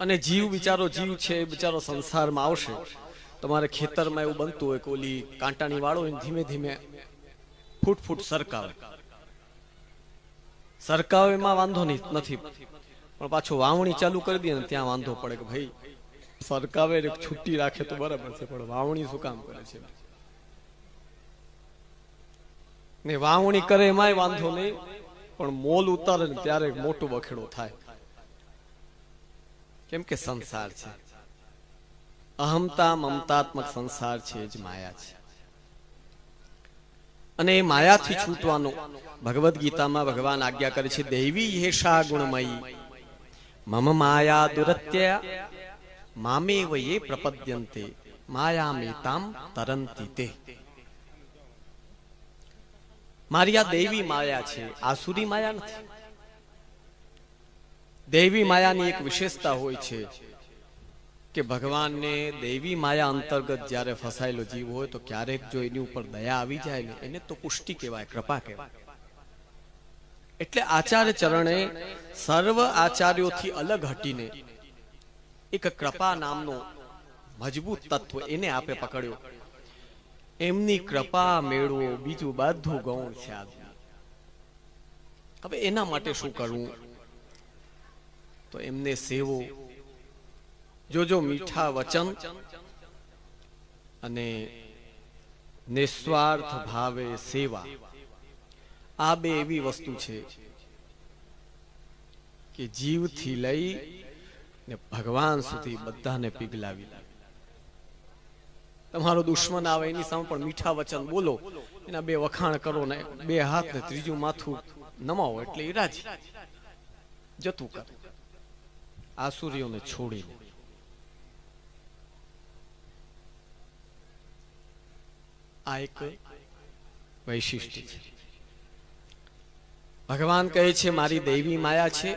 અને જીવ બિચારો જીવ છે, બિચારો સંસારમાં આવશે. તમારે ખેતરમાં એવું બનતું હોય કે ઓલી કાંટાની વાળો ધીમે ધીમે ફૂટ ફૂટ સરકાવે એમાં વાંધો નથી, પણ પાછું વાવણી ચાલુ કરી દે ને ત્યાં વાંધો પડે કે ભાઈ સરકાવે છુટ્ટી રાખે તો બરાબર છે, પણ વાવણી શું કામ કરે છે? ને વાવણી કરે એમાંય વાંધો નહીં, પણ મોલ ઉતારે ને ત્યારે મોટું બખેડો થાય. કેમ કે સંસાર છે, અહમતા મમતાત્મક સંસાર છે, જ માયા છે. અને એ માયાથી છૂટવાનું ભગવદ્ ગીતામાં ભગવાન આજ્ઞા કરે છે, દૈવી યેષા ગુણમયી મમ માયા દુરત્ય મામેવ યે પ્રપદ્યન્તે માયામેતામ તરંતિ તે. મારી આ દૈવી માયા છે, આસુરી માયા નથી. દૈવી માયાની એક વિશેષતા હોય છે કે ભગવાનને દૈવી માયા અંતર્ગત જ્યારે ફસાયેલો જીવ હોય તો ક્યારેક જો એની ઉપર દયા આવી જાય ને, એને તો પુષ્ટિ કહેવાય, કૃપા કહેવાય. એટલે આચાર્ય ચરણે સર્વ આચાર્યોથી અલગ હટીને એક કૃપા નામનો મજબૂત તત્વ એને આપે પકડ્યો. એમની કૃપા મેળવો, બીજું બધું ગૌણ છે. હવે એના માટે શું કરવું? તો એમને સેવો, જો મીઠા વચન અને નિસ્વાર્થ ભાવે સેવા, આ બે એવી વસ્તુ છે કે જીવથી લઈ ને ભગવાન સુધી બધાને પીગલાવી. તમારો દુશ્મન આવે એની સામે પણ મીઠા વચન બોલો, એના બે વખાણ કરો ને બે હાથ ને ત્રીજું માથું નમાવો એટલે એ રાજી જતું કરે, આસુરીઓને છોડીને. આ એક વૈશિષ્ટ્ય છે. ભગવાન કહે છે મારી દૈવી માયા છે,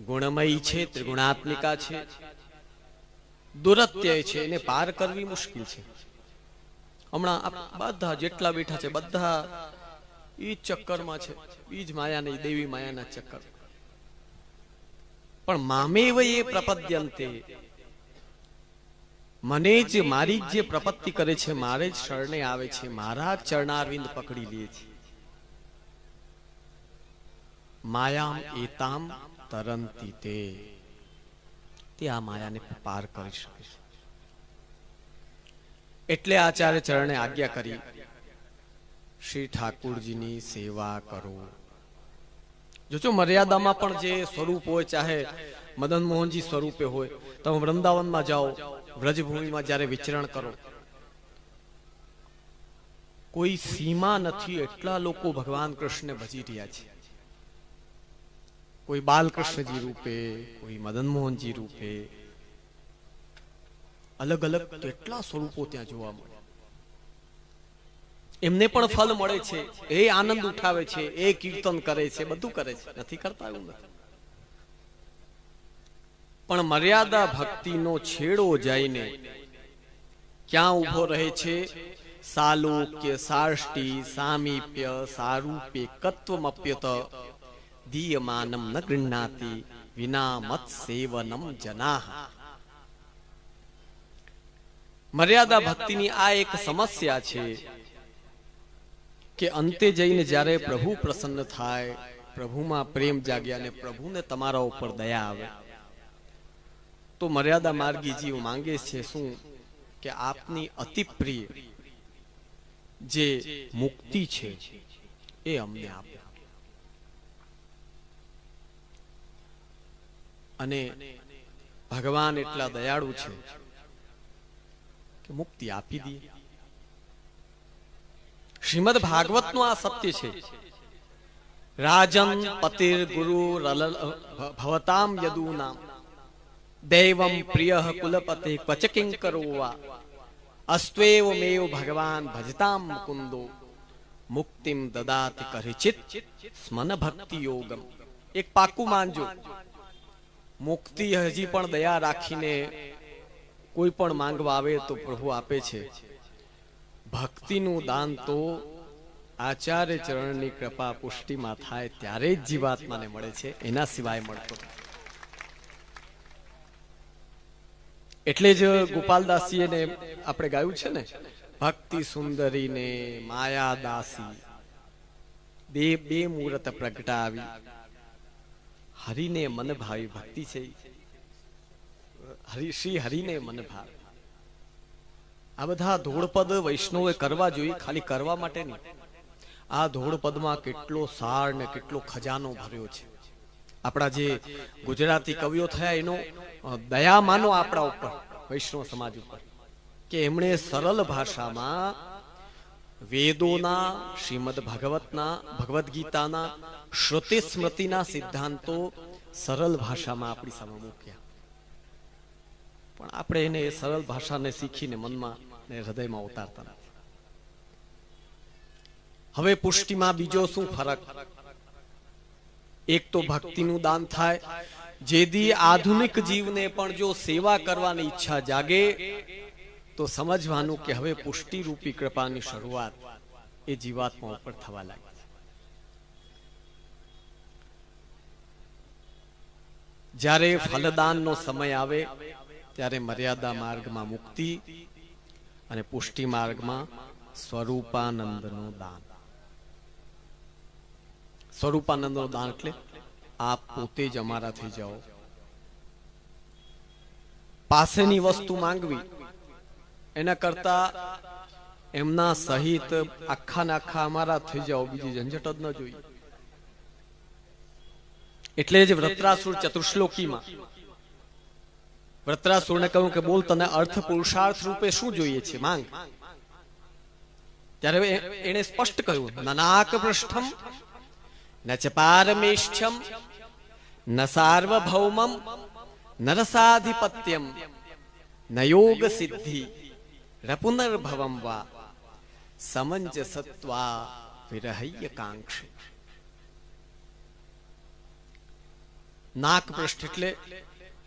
ગુણમયી છે, ત્રિગુણાત્મિકા છે, દુરત્ય છે, એને પાર કરવી મુશ્કેલ છે. હમણાં બધા જેટલા બેઠા છે બધા ઈ ચક્કરમાં છે, ઈ જ માયા નહીં, દેવી માયાના ચક્કર. પણ મામેવ યે પ્રપદ્યન્તે, મને જ મારી જે પ્રપત્તિ કરે છે, મારે જ શરણે આવે છે, મારા ચરણારવિંદ પકડી લે છે, માયામ એતામ તરંતિ તે આ માયાને પાર કરી શકે છે. એટલે આચાર્ય ચરણે આજ્ઞા કરી, શ્રી ઠાકુરજીની સેવા કરો. જો મર્યાદામાં પણ જે સ્વરૂપ હોય, ચાહે મદન મોહનજી સ્વરૂપે હોય, તમે વૃંદાવનમાં જાઓ, વ્રજભૂમિમાં જ્યારે વિચરણ કરો, કોઈ સીમા નથી, એટલા લોકો ભગવાન કૃષ્ણને ભજી રહ્યા છે. કોઈ બાલકૃષ્ણજી રૂપે, કોઈ મદન મોહનજી રૂપે, અલગ અલગ કેટલા સ્વરૂપો ત્યાં જોવા મળે. એમને પણ ફલ મળે છે, એ આનંદ ઉઠાવે છે, એ કીર્તન કરે છે, બધું કરે છે, નથી કરતા એવું નથી. પણ મર્યાદા ભક્તિનો છેડો જઈને ક્યાં ઉભો રહે છે? સાલોક્ય સાષ્ટી સામીપ્ય સારૂપે કત્વમપ્યત દીયમાનમ ન ગૃહ્ણાતિ વિના મત સેવનમ જનાહ. મર્યાદા ભક્તિની આ એક સમસ્યા છે કે અંતે જઈને જ્યારે પ્રભુ પ્રસન્ન થાય, પ્રભુમાં પ્રેમ જાગ્યા અને પ્રભુને તમારા ઉપર દયા આવે, તો મર્યાદા માર્ગી જીવ માંગે છે શું? કે આપની અતિ પ્રિય જે મુક્તિ છે એ અમને આપે. અને ભગવાન એટલા દયાળુ છે કે મુક્તિ આપી દે. શ્રીમદ ભાગવત નું આ સત્ય છે. રાજન પતિર ગુરુ ભવતામ યદુનામ દૈવમ પ્રિય કુલપતે ક્વચ કિંકરોવા અસ્ત્વેવ મેવ ભગવાન ભજતામ મુકુંદો મુક્તિમ દદાતિ કરિચિત સ્મન ભક્તિ યોગમ. એક પાકું માનજો, મુક્તિ હજી પણ દયા રાખીને કોઈ પણ માંગવા આવે તો પ્રભુ આપે છે. ભક્તિનું દાન તો આચાર્ય ચરણની કૃપા પુષ્ટિમાં થાય ત્યારે જ જીવાત્માને મળે છે, એના સિવાય મળતો નથી. એટલે જ ગોપાલદાસીએ ને આપણે ગાયું છે ને, ભક્તિ સુંદરી ને માયા દાસી બે મૂરત પ્રગટાવી, હરિને મન ભાવી. ભક્તિ છે શ્રી હરિને મન ભાવે. આ બધા ધોળપદ વૈષ્ણવે કરવા જોઈએ, ખાલી કરવા માટે નહીં. આ ધોળપદમાં કેટલો સાર ને કેટલો ખજાનો ભર્યો છે. આપણા જે ગુજરાતી કવિઓ થયા એનો દયા માનો આપણા ઉપર, વૈષ્ણવ સમાજ ઉપર, કે એમણે સરળ ભાષામાં વેદોના, શ્રીમદ ભાગવતના, ભગવદ્ ગીતાના, શ્રુતિ સ્મૃતિના સિદ્ધાંતો સરળ ભાષામાં આપણી સામે મૂક્યા. પણ આપણે એને સરળ ભાષાને શીખીને મનમાં ને હૃદયમાં ઉતારતા નથી. હવે પુષ્ટિમાં બીજો શું ફરક? એક તો ભક્તિનું દાન થાય, જેથી આધુનિક જીવને પણ જો સેવા કરવાની ઈચ્છા જાગે તો સમજવાનું કે હવે પુષ્ટિ રૂપી કૃપાની શરૂઆત એ જીવાત્મા ઉપર થવા લાગી. જ્યારે ફલદાનનો સમય આવે ત્યારે મર્યાદા માર્ગમાં મુક્તિ અને પુષ્ટિ માર્ગમાં સ્વરૂપાનંદનું દાન. સ્વરૂપાનંદનું દાન એટલે આપ પોતે જ અમારા થઈ જાઓ. પાસેની વસ્તુ માંગવી એના કરતા એમના સહિત આખા ને આખા અમારા થઈ જાઓ, બીજી ઝંઝટ જ ન જોઈએ. એટલે જ વૃત્રાસુર ચતુશ્લોકીમાં વૃત્રાસુરને કહ્યું કે બોલ, તને અર્થ પુરુષાર્થ રૂપે શું જોઈએ છે, માંગ. ત્યારે એને સ્પષ્ટ કહ્યું, નનાક પૃષ્ઠમ ન ચ પારમેષ્ઠ્યમ ન સાર્વભૌમમ ન રસાધિપત્યમ ન યોગ સિદ્ધિ રપુનર્ભવમ વા સમંજસત્વા વિરહ્ય કાંક્ષે. નાક પૃષ્ઠ એટલે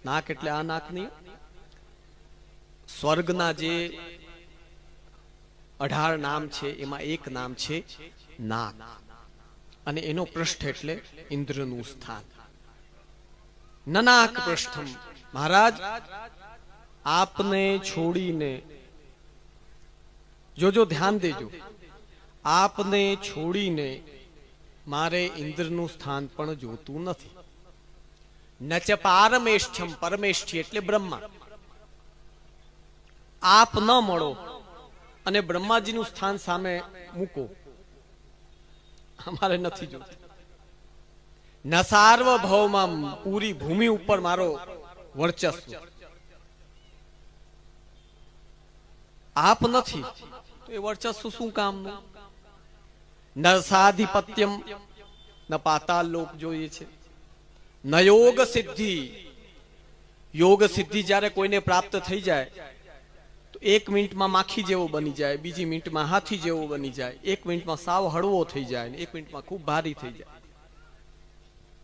નાક એટલે આ નાક નહીં, સ્વર્ગના જે 18 નામ છે એમાં એક નામ છે નાક, અને એનો પૃષ્ઠ એટલે ઇન્દ્રનું સ્થાન. નનાક પૃષ્ઠમ, મહારાજ આપને છોડીને, જોજો ધ્યાન દેજો, આપને છોડીને મારે ઇન્દ્રનું સ્થાન પણ જોતું નથી. નચ પારમેષ્ઠ્યમ, પરમેષ્ઠી એટલે બ્રહ્મા. આપ ન મળો અને બ્રહ્માજીનું સ્થાન સામે મૂકો, અમારે નથી જોતું. ન સાર્વભૌમમ, પૂરી ભૂમિ ઉપર મારો વર્ચસ્વ. આપ નથી તો એ વર્ચસ્વ શું કામનું? ન સાધિપત્યમ, ન પાતાળ લોક જોઈએ છે. ન યોગ સિદ્ધિ, યોગ સિદ્ધિ જ્યારે કોઈને પ્રાપ્ત થઈ જાય તો 1 મિનિટમાં માખી જેવો બની જાય, બીજી મિનિટમાં હાથી જેવો બની જાય, 1 મિનિટમાં સાવ હળવો થઈ જાય, 1 મિનિટમાં ખૂબ ભારી થઈ જાય.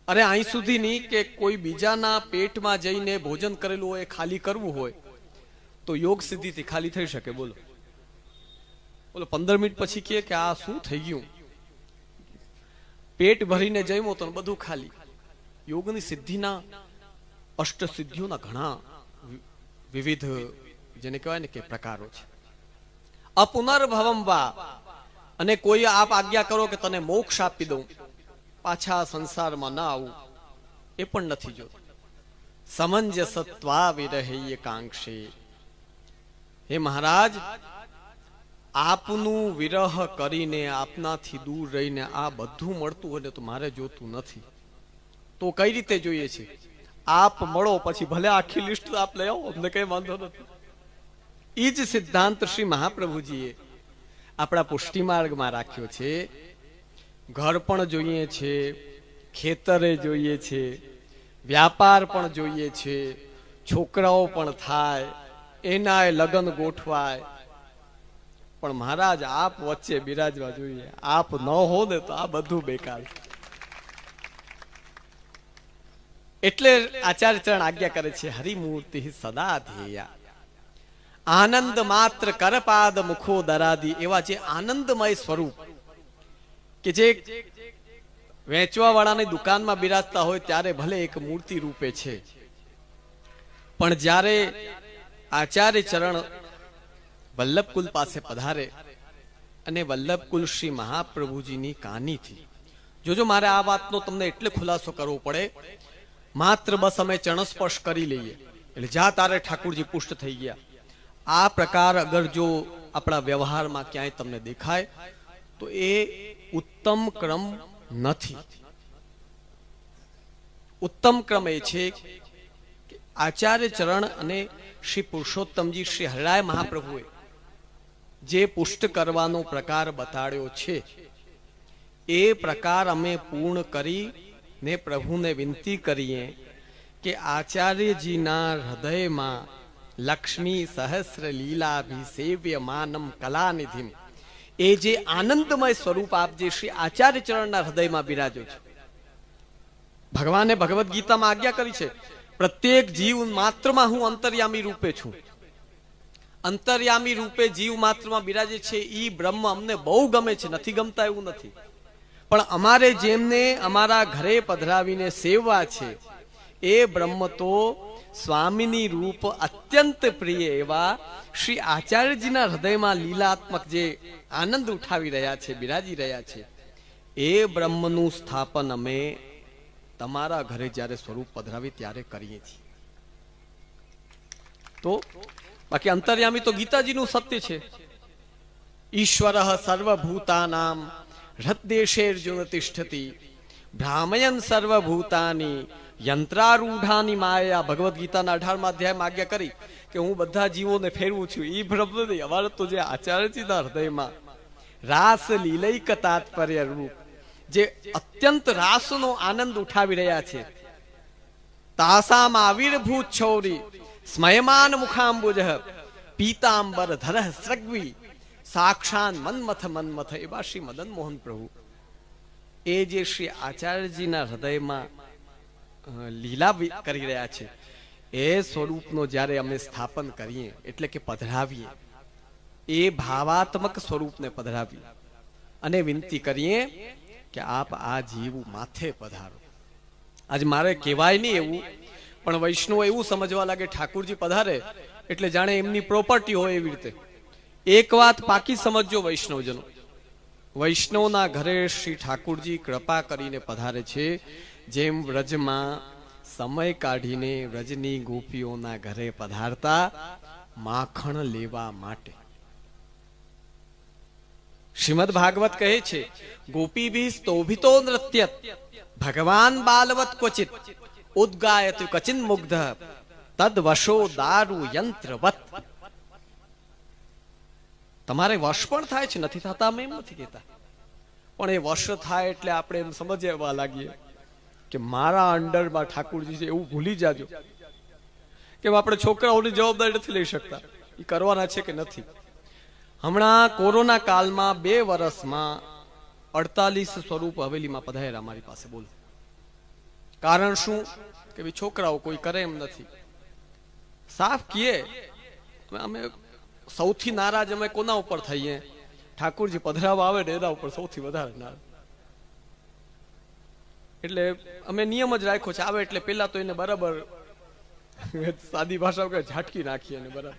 અરે અહીં સુધી નહીં કે કોઈ બીજાના પેટમાં જઈને ભોજન કરેલું હોય ખાલી કરવું હોય તો યોગ સિદ્ધિથી ખાલી થઈ શકે. બોલો બોલો, 15 મિનિટ પછી કહે કે આ શું થઈ ગયું, પેટ ભરીને જમ્યો તો બધું ખાલી. યોગની સિદ્ધિના, અષ્ટ સિદ્ધિઓના ઘણા વિવિધ જેને કહેવાય ને કે પ્રકારો છે. અપુનર્ભવમ વા, અને કોઈ આપ આજ્ઞા કરો કે તને મોક્ષ આપી દઉં, પાછા સંસારમાં ના આવું, એ પણ નથી જોતું. સમંજસત્વા વિરહ્ય કાંક્ષે, હે મહારાજ આપનું વિરહ કરીને, આપનાથી દૂર રહીને આ બધું મળતું હોય ને તો મારે જોતું નથી. તો કઈ રીતે જોઈએ છે? આપ મળો પછી ભલે આખી લિસ્ટ આપ લઈ આવો, અમને કઈ વાંધો નથી. એ જ સિદ્ધાંત શ્રી મહાપ્રભુજીએ આપણા પુષ્ટિ માર્ગમાં રાખ્યો છે. ઘર પણ જોઈએ છે, ખેતરે જોઈએ છે, વ્યાપાર પણ જોઈએ છે, છોકરાઓ પણ થાય, એનાય લગ્ન ગોઠવાય, પણ મહારાજ આપ વચ્ચે બિરાજવા જોઈએ. આપ ન હો ને તો આ બધું બેકાર. એટલે આચાર્ય ચરણ આજ્ઞા કરે છે, હરિમૂર્તિ સદા ધ્યેયા, આનંદ માત્ર કરપાદ મુખો દરાદી. એવા જે આનંદમય સ્વરૂપ કે જે વેચવા વાળાની દુકાનમાં બિરાજતા હોય ત્યારે ભલે એક મૂર્તિ રૂપે છે, પણ જ્યારે આચાર્ય ચરણ વલ્લભકુલ પાસે પધારે અને વલ્લભકુલ શ્રી મહાપ્રભુજીની કાનીથી જોજો, મારે આ વાતનો તમને એટલે ખુલાસો કરવો પડે, માત્ર બસ અમે ચરણસ્પર્શ કરી લઈએ એટલે જા તારે ઠાકુરજી પુષ્ટ થઈ ગયા, આ પ્રકાર અગર જો આપણા વ્યવહારમાં ક્યાંય તમને દેખાય તો એ ઉત્તમ ક્રમ નથી. ઉત્તમ ક્રમ એ છે કે આચાર્ય ચરણ અને શ્રી પુરુષોત્તમજી શ્રી હરિરાય મહાપ્રભુએ જે પુષ્ટ કરવાનો પ્રકાર બતાડ્યો છે એ પ્રકાર અમે પૂર્ણ કરી ને પ્રભુને વિનંતી કરીએ કે આચાર્યજીના હૃદયમાં લક્ષ્મી સહસ્ર લીલાભિસેવ્ય માનમ કલાનિધિમ એ જે આનંદમય સ્વરૂપ આપ જે શ્રી આચાર્ય ચરણના હૃદયમાં બિરાજો છે. ભગવાને ભગવદ્ ગીતામાં આજ્ઞા કરી છે, પ્રત્યેક જીવ માત્રમાં હું અંતર્યામી રૂપે છું. અંતર્યામી રૂપે જીવ માત્રમાં બિરાજે છે ઈ બ્રહ્મ અમને બહુ ગમે છે, નથી ગમતા એવું નથી, પણ અમારે જેમને અમારા ઘરે પધરાવીને સેવવા છે એ બ્રહ્મ તો સ્વામીની રૂપ અત્યંત પ્રિય એવા શ્રી આચાર્યજીના હૃદયમાં લીલાત્મક જે આનંદ ઉઠાવી રહ્યા છે, બિરાજી રહ્યા છે, એ બ્રહ્મનું સ્થાપન અમે તમારા ઘરે જ્યારે સ્વરૂપ પધરાવી ત્યારે કરીએ છીએ. તો બાકી અંતર્યામી તો ગીતાજીનું સત્ય છે. ઈશ્વર સર્વભૂતાનામ હૃદ્દેશેર્જુન તિષ્ઠતિ ભ્રામયન સર્વભૂતાની યંત્રારૂઢાની માયા. ભગવદ્ ગીતાના 18મા અધ્યાયમાં આજ્ઞા કરી કે હું બધા જીવોને ફેરવું છું. ઈ બ્રહ્મ નહીં, અમારે તો જે આચાર્યજીના હૃદયમાં રાસ લીલૈક તાત્પર્ય રૂપ જે અત્યંત રાસનો આનંદ ઉઠાવી રહ્યા છે, તાસામ આવિર્ભૂત છૌરી સ્મયમાન મુખાંબુજ પીતાંબર ધરઃ સ્રગ્વી સાક્ષાન મન્મથ મન્મથ એવા શ્રી મદન મોહન પ્રભુ એ જે શ્રી આચાર્યજીના હૃદયમાં લીલા કરી રહ્યા છે એ સ્વરૂપનો જ્યારે અમે સ્થાપન કરીએ એટલે કે પધરાવીએ, એ ભાવાત્મક સ્વરૂપને પધરાવીએ અને વિનંતી કરીએ કે આપ આ જીવ માથે પધારો. આજ મારે કહેવાય નહીં એવું, પણ વૈષ્ણવ એવું સમજવા લાગે ઠાકુરજી પધારે એટલે જાણે એમની પ્રોપર્ટી હોય એવી રીતે. એક વાત પાકી સમજજો વૈષ્ણવજનો, વૈષ્ણવના ઘરે શ્રી ઠાકુરજી કૃપા કરીને પધારે છે જેમ વ્રજમાં સમય કાઢીને વ્રજની ગોપીઓના ઘરે પધારતા માખણ લેવા માટે. શ્રીમદ ભાગવત કહે છે, ગોપીભી સ્તોભિતો નૃત્યત ભગવાન બાલવત ક્વચિત ઉદ્ગાયત કચિન મુગ્ધ તદ વશો દારૂ યંત્રવત. તમારે વશ પણ થાય છે, નથી થતા અમે એમ નથી કહેતા, પણ એ વશ થાય એટલે આપણે એમ સમજવા લાગીએ કે મારા અંડરમાં ઠાકુરજી છે એવું ભૂલી જાજો. કે આપણે છોકરાઓની જવાબદારી નથી લઈ શકતા, એ કરવાના છે કે નથી. હમણાં કોરોના કાળમાં 2 વર્ષમાં 48 સ્વરૂપ હવેલીમાં પધાર્યા અમારી પાસે. બોલો કારણ શું? કે ભાઈ છોકરાઓ કોઈ કરે એમ નથી. સાફ કીએ અમે સૌથી નારાજ અમે કોના ઉપર થઈએ? ઠાકુરજી પધરાવા આવે ને એના ઉપર સૌથી વધારે નારાજ. એટલે અમે નિયમ જ રાખ્યો છે, આવે એટલે પેલા તો એને બરાબર સાદી ભાષામાં ઝાટકી નાખીએ ને બરાબર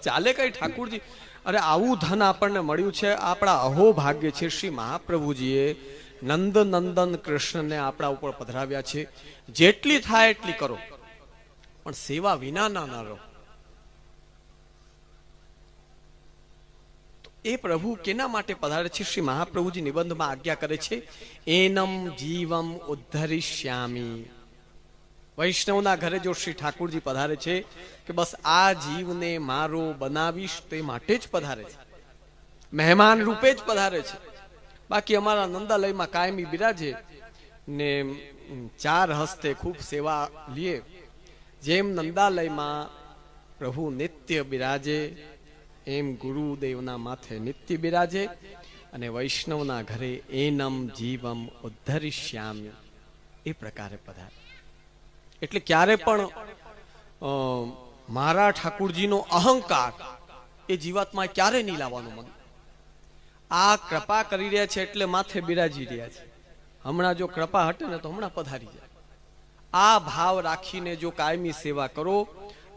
ચાલે કઈ ઠાકુરજી. અરે આવું ધન આપણને મળ્યું છે, આપણા અહો ભાગ્ય છે. શ્રી મહાપ્રભુજીએ નંદ નંદન કૃષ્ણને આપણા ઉપર પધરાવ્યા છે. જેટલી થાય એટલી કરો, પણ સેવા વિના ના રહો. એ પ્રભુ કેના માટે પધારે છે? શ્રી મહાપ્રભુજી નિબંધમાં આજ્ઞા કરે છે, એનમ જીવમ ઉદ્ધરિષ્યામી. વૈષ્ણવના ઘરે જો શ્રી ઠાકુરજી પધારે છે કે બસ આ જીવને મારો બનાવીશ તે માટે જ પધારે છે, મહેમાન રૂપે જ પધારે છે. બાકી અમારા નંદાલયમાં કાયમી બિરાજે ને 4 હસ્તે ખૂબ સેવા લે. જેમ નંદાલયમાં પ્રભુ નિત્ય બિરાજે એમ ગુરુદેવના માથે નિત્ય બિરાજે, અને વૈષ્ણવના ઘરે એનમ જીવમ ઉદ્ધરિષ્યામી એ પ્રકારે પધારે. એટલે ક્યારે પણ મારા ઠાકુરજીનો અહંકાર એ જીવાત્મા ક્યારે નહીં લાવવાનું મન. આ કૃપા કરી રહ્યા છે એટલે માથે બિરાજી રહ્યા છે. હમણાં જો કૃપા હટે ને તો હમણાં પધારી જાય. આ ભાવ રાખીને જો કાયમી સેવા કરો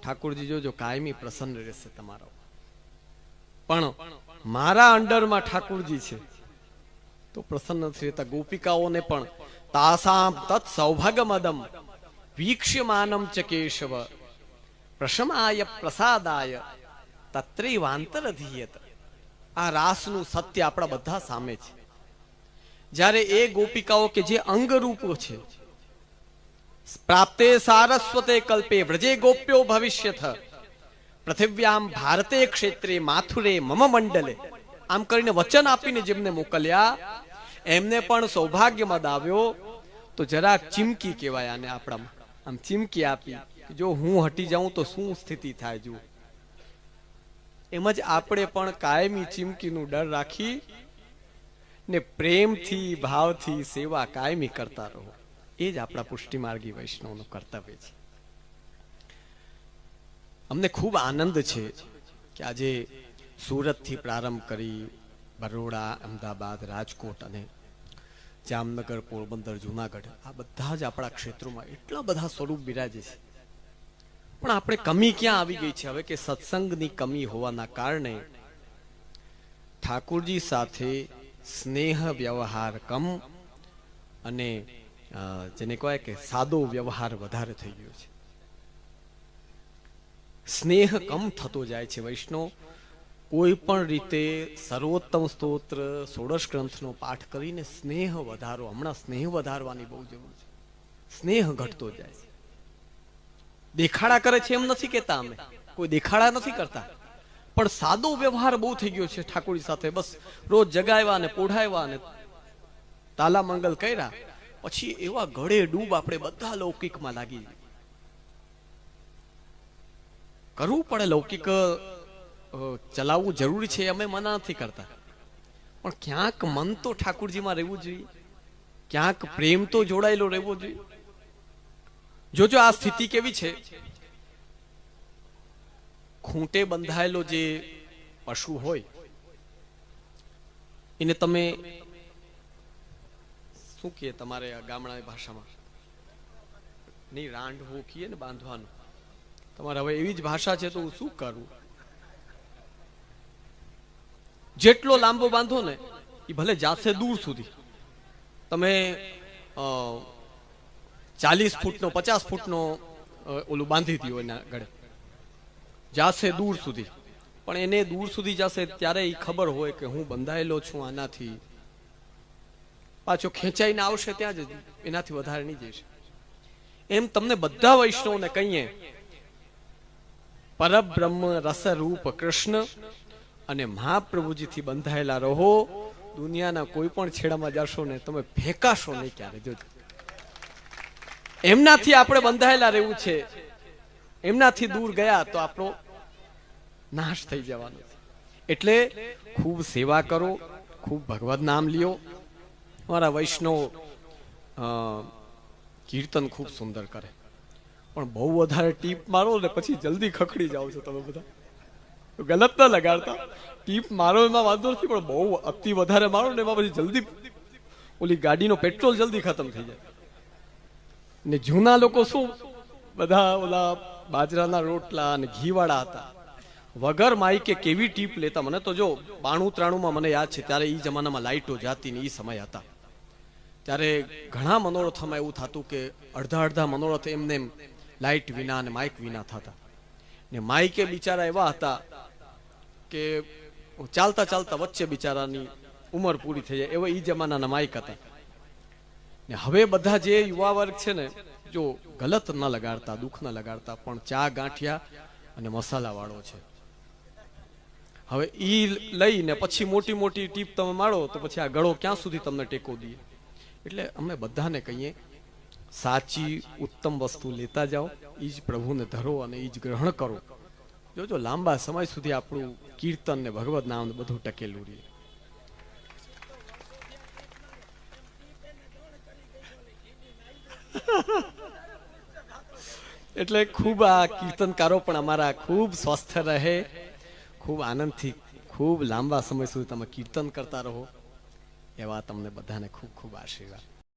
ઠાકોરજી જોજો કાયમી પ્રસન્ન રહેશે તમારો. પણ મારા અંડરમાં ઠાકોરજી છે તો પ્રસન્ન નથી રહેતા. ગોપિકાઓને પણ તાસામ તત્ સૌભાગમદમ વીક્ષ્યમાનમ ચ કેશવ પ્રશમાય પ્રસાદાય તત્રૈવાંતરધીયત. આ રાસનું સત્ય આપણા બધા સામે છે. જ્યારે એ ગોપિકાઓ કે જે અંગરૂપ છે, પ્રાપ્તે સારસ્વતે કલ્પે વ્રજે ગોપ્યો ભવિષ્યથ પૃથિવ્યામ ભારતે ક્ષેત્રે માથુરે મમ મંડલે, આમ કરીને વચન આપીને જેમને મોકલ્યા એમને પણ સૌભાગ્યમદ આવ્યો. તો જરાક ચીમકી કહેવાય આને આપણામાં. આમ ચીમકી આપી, જો હું હટી જાઉં તો શું સ્થિતિ થાય. જુઓ, એમ જ આપણે પણ કાયમી ચીમકીનું ડર રાખી ને પ્રેમથી ભાવથી સેવા કાયમી કરતા રહો. એ જ આપણા પુષ્ટિમાર્ગી વૈષ્ણવનું કર્તવ્ય છે. અમને ખૂબ આનંદ છે કે આજે સુરતથી પ્રારંભ કરી બરોડા, અમદાવાદ, રાજકોટ અને જામનગર, પોરબંદર, જુનાગઢ, આ બધા જ આપણા ક્ષેત્રોમાં એટલા બધા સ્વરૂપ બિરાજે છે. પણ આપણે કમી ક્યાં આવી ગઈ છે હવે કે સત્સંગની કમી હોવાના કારણે ઠાકોરજી સાથે સ્નેહ વ્યવહાર કમ અને જેને કહેવાય કે સાદો વ્યવહાર વધારે થઈ ગયો છે. સ્નેહ કમ થતો જાય છે. વૈષ્ણવ કોઈ પણ રીતે સર્વોત્તમ સ્તોત્ર, ષોડશ ગ્રંથનો પાઠ કરીને સ્નેહ વધારો. હમણાં સ્નેહ વધારવાની બહુ જરૂર છે. સ્નેહ ઘટતો જાય છે. દેખાડા કરે છે એમ નથી કેતા, અમે કોઈ દેખાડા નથી કરતા, પણ સાદો વ્યવહાર બહુ થઈ ગયો છે ઠાકોરજી સાથે. બસ રોજ જગાવ્યા ને પોઢાવ્યા ને તાલા મંગલ કર્યા, પછી એવા ગળે ડૂબ આપણે બધા લૌકિકમાં લાગી જાય. કરવું પડે, લૌકિક ચલાવવું જરૂરી છે, અમે મના નથી કરતા, પણ ક્યાંક મન તો ઠાકોરજીમાં રહેવું જોઈએ, ક્યાંક પ્રેમ તો જોડાયેલો રહેવો જોઈએ. જોજો આ સ્થિતિ કેવી છે. ખૂંટે બંધાયેલો જે પશુ હોય એને તમે શું કહે તમારે ગામડા ભાષામાં? નહીં, રાંડવું કહીએ ને, બાંધવાનું. તમારે હવે એવી જ ભાષા છે તો હું શું કરું? જેટલો લાંબો બાંધો ને એ ભલે જાશે દૂર સુધી. તમે 40 ફૂટનો 50 ફૂટનો ઓલું બાંધી દીધું એના ગળે, જાશે દૂર સુધી, પણ એને દૂર સુધી જશે ત્યારે એ ખબર હોય કે હું બંધાયેલો છું આનાથી. પાછો ખેંચાઈને આવશે ત્યાં જ, એનાથી વધારે નહીં જઈશ. એમ તમને બધા વૈષ્ણવને કહીએ, પરબ્રહ્મ રસરૂપ કૃષ્ણ અને મહાપ્રભુજીથી બંધાયેલા રહો. દુનિયાના કોઈ પણ છેડામાં જશો ને તમે ફેંકાશો નહીં ક્યારે. જોજો, એમનાથી આપણે બંધાયેલા રહેવું છે. એમનાથી દૂર ગયા તો આપણો નાશ થઈ જવાનો છે. એટલે ખૂબ સેવા કરો, ખૂબ ભગવદ નામ લ્યો. મારા વૈષ્ણવ કીર્તન ખૂબ સુંદર કરે, પણ બહુ વધારે ટીપ મારો ને પછી જલ્દી ખખડી જાઓ છો તમે બધા. ગલત ના લગાડતા, ટીપ મારો એમાં વાંધો નથી, પણ બહુ અતિ વધારે મારો ને એમાં પછી જલ્દી ઓલી ગાડીનો પેટ્રોલ જલ્દી ખતમ થઈ જાય. ને જૂના લોકો શું બધા ઓલા બાજરાના રોટલા અને ઘીવાળા હતા, વગર માઈકે કેવી ટીપ લેતા. મને તો જો 92-93 મને યાદ છે, ત્યારે એ જમાનામાં લાઈટો જાતી ને એ સમય હતા, ત્યારે ઘણા મનોરથમાં એવું થતું કે અડધા મનોરથ એમને લાઈટ વિના અને માઇક વિના થતા. ને માઇકે બિચારા એવા હતા કે ચાલતા ચાલતા વચ્ચે બિચારાની ઉંમર પૂરી થઈ જાય, એવા એ જમાનાના માઇક હતા. ને હવે બધા જે યુવા વર્ગ છે ને, જો ગલત ન લગાડતા, દુઃખ ન લગાડતા, પણ ચા ગાંઠિયા અને મસાલા વાળો છે. હવે ઈ લઈને પછી મોટી મોટી ટીપ તમે મારો તો પછી આ ગળો ક્યાં સુધી તમને ટેકો દે. એટલે અમે બધાને કહીએ, સાચી ઉત્તમ વસ્તુ લેતા જાઓ, એ જ પ્રભુને ધરો અને એ જ ગ્રહણ કરો. જોજો લાંબા સમય સુધી આપણું કીર્તન ને ભગવદ નામ બધું ટકેલું રહે. એટલે ખૂબ આ કીર્તનકારો પણ અમારા ખૂબ સ્વસ્થ રહે, ખૂબ આનંદથી ખૂબ લાંબા સમય સુધી તમે કીર્તન કરતા રહો, એવા તમને બધાને ખૂબ ખૂબ આશીર્વાદ.